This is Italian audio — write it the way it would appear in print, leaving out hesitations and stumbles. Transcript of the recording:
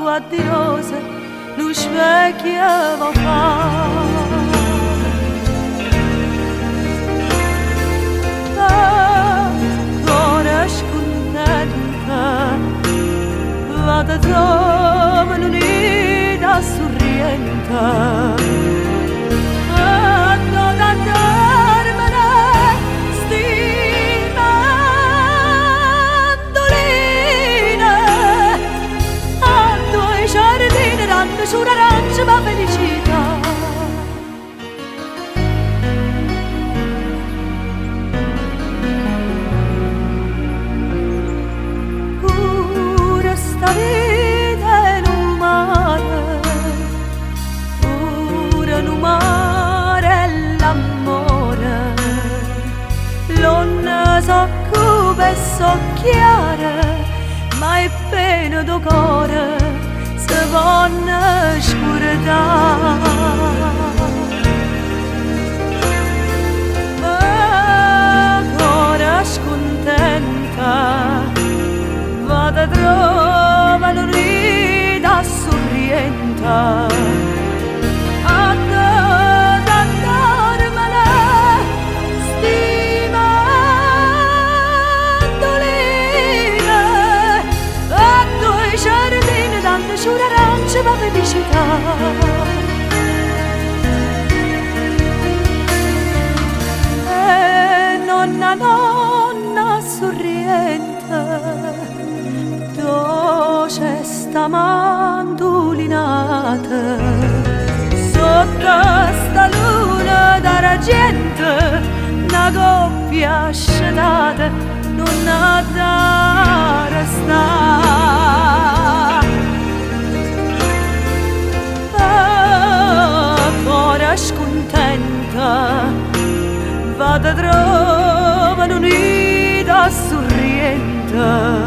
a di rose lo specchio fa. Vado a trovare un'unità sorrienta, vado ad andarmene stimandoline, a due giardini danno su un'arancia ma felicità. Sta vita è un mare è l'amore, l'onna so come so chiara, ma è pieno di cuore, se vanno scordare. Ancora scontenta, vado a trovare un'unità sorrienta, ad andarmene stimandoline, a due giardini danno su un'arancia ma felicità. Nonna sorriente, c'è sta mandolinata sotto sta luna d'argento, una coppia ascetata non ha da restare. Ancora scontenta, vado a trovare un'unità sorrienta,